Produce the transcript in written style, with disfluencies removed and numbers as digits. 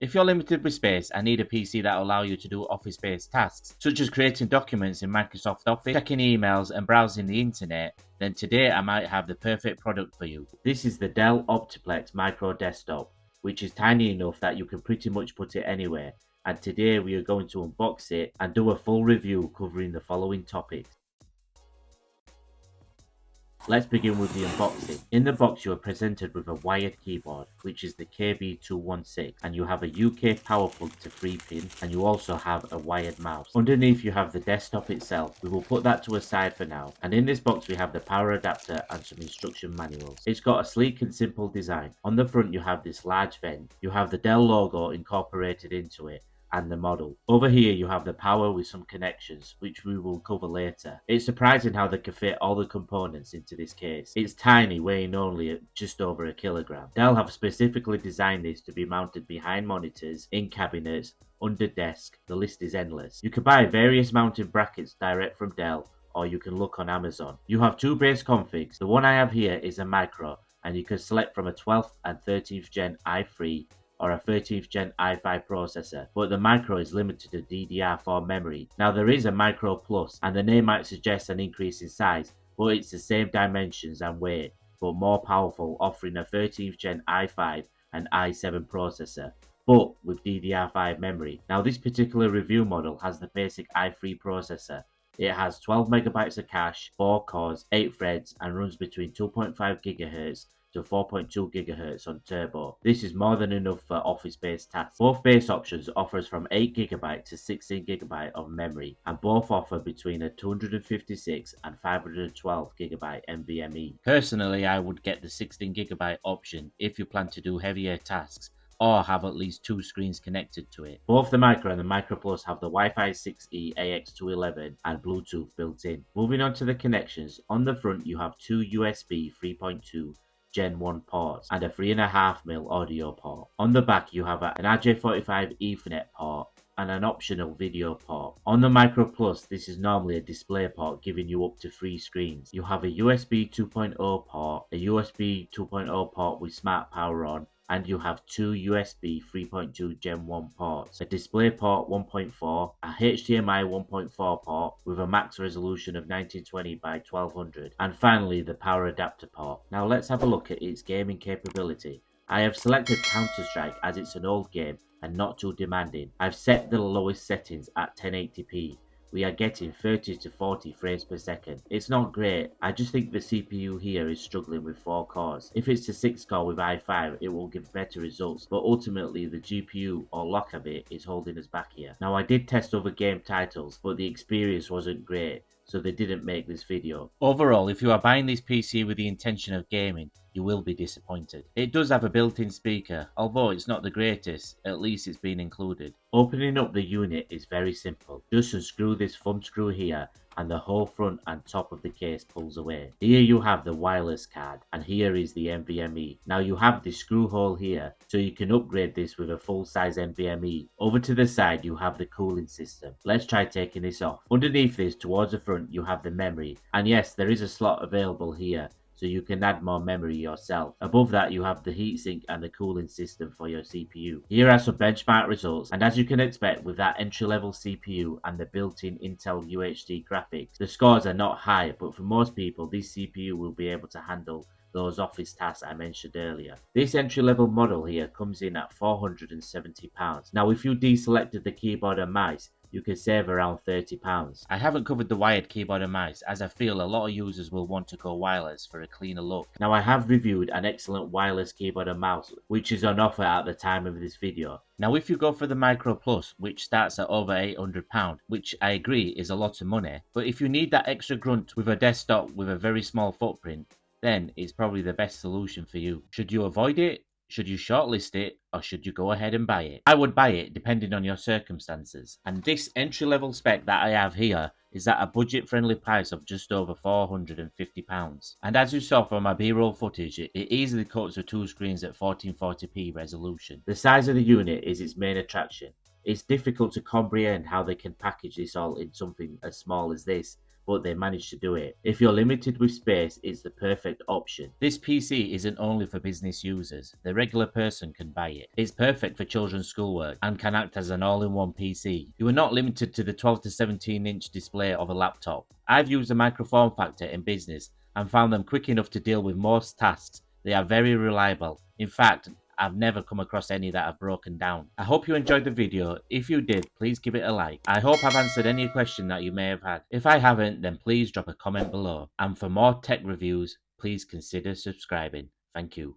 If you're limited with space and need a PC that will allow you to do office-based tasks, such as creating documents in Microsoft Office, checking emails and browsing the internet, then today I might have the perfect product for you. This is the Dell Optiplex Micro desktop, which is tiny enough that you can pretty much put it anywhere. And today we are going to unbox it and do a full review covering the following topics. Let's begin with the unboxing. In the box you are presented with a wired keyboard, which is the KB216, and you have a UK power plug to 3-pin, and you also have a wired mouse. Underneath you have the desktop itself. We will put that to a side for now, and in this box we have the power adapter and some instruction manuals. It's got a sleek and simple design. On the front you have this large vent. You have the Dell logo incorporated into it, and the model. Over here you have the power with some connections, which we will cover later. It's surprising how they can fit all the components into this case. It's tiny, weighing only at just over a kilogram. Dell have specifically designed this to be mounted behind monitors, in cabinets, under desk. The list is endless. You can buy various mounting brackets direct from Dell, or you can look on Amazon. You have two base configs. The one I have here is a micro, and you can select from a 12th and 13th gen i3 or a 13th gen i5 processor, but the micro is limited to DDR4 memory. Now there is a micro plus, and the name might suggest an increase in size, but it's the same dimensions and weight, but more powerful, offering a 13th gen i5 and i7 processor, but with DDR5 memory. Now this particular review model has the basic i3 processor. It has 12 megabytes of cache, 4 cores, 8 threads, and runs between 2.5 GHz to 4.2 GHz on turbo. This is more than enough for office-based tasks. Both base options offers from 8 GB to 16 GB of memory, and both offer between a 256 and 512 GB NVMe. Personally, I would get the 16 GB option if you plan to do heavier tasks or have at least 2 screens connected to it. Both the Micro and the Micro Plus have the Wi-Fi 6E AX211 and Bluetooth built in. Moving on to the connections, on the front you have two USB 3.2 Gen 1 ports and a 3.5mm audio port. On the back you have an RJ45 Ethernet port and an optional video port. On the Micro Plus, this is normally a display port giving you up to 3 screens. You have a USB 2.0 port, a USB 2.0 port with smart power on, and you have two USB 3.2 Gen 1 ports, a DisplayPort 1.4, a HDMI 1.4 port with a max resolution of 1920 by 1200, and finally the power adapter port. Now let's have a look at its gaming capability. I have selected Counter-Strike as it's an old game and not too demanding. I've set the lowest settings at 1080p. We are getting 30 to 40 frames per second. It's not great, I just think the CPU here is struggling with 4 cores. If it's a 6 core with i5 it will give better results, but ultimately the GPU or lock of it is holding us back here. Now I did test other game titles, but the experience wasn't great, so they didn't make this video. Overall, if you are buying this PC with the intention of gaming, you will be disappointed. It does have a built-in speaker, although it's not the greatest, at least it's been included. Opening up the unit is very simple. Just unscrew this thumb screw here and the whole front and top of the case pulls away. Here you have the wireless card and here is the NVMe. Now you have the screw hole here, so you can upgrade this with a full-size NVMe. Over to the side you have the cooling system. Let's try taking this off. Underneath this, towards the front, you have the memory, and yes, there is a slot available here, so you can add more memory yourself. Above that you have the heatsink and the cooling system for your CPU. Here are some benchmark results, and as you can expect with that entry-level CPU and the built-in Intel UHD graphics, the scores are not high, but for most people this CPU will be able to handle those office tasks I mentioned earlier. This entry-level model here comes in at £470. Now if you deselected the keyboard and mice, you can save around £30. I haven't covered the wired keyboard and mice, as I feel a lot of users will want to go wireless for a cleaner look. Now I have reviewed an excellent wireless keyboard and mouse, which is on offer at the time of this video. Now if you go for the Micro Plus, which starts at over £800, which I agree is a lot of money, but if you need that extra grunt with a desktop with a very small footprint, then it's probably the best solution for you. Should you avoid it? Should you shortlist it, or should you go ahead and buy it? I would buy it depending on your circumstances. And this entry-level spec that I have here is at a budget-friendly price of just over £450. And as you saw from my B-roll footage, it easily coats with 2 screens at 1440p resolution. The size of the unit is its main attraction. It's difficult to comprehend how they can package this all in something as small as this, but they managed to do it. If you're limited with space, it's the perfect option. This PC isn't only for business users. The regular person can buy it. It's perfect for children's schoolwork and can act as an all-in-one PC. You are not limited to the 12 to 17-inch display of a laptop. I've used a micro form factor in business and found them quick enough to deal with most tasks. They are very reliable. In fact, I've never come across any that have broken down. I hope you enjoyed the video. If you did, please give it a like. I hope I've answered any question that you may have had. If I haven't, then please drop a comment below. And for more tech reviews, please consider subscribing. Thank you.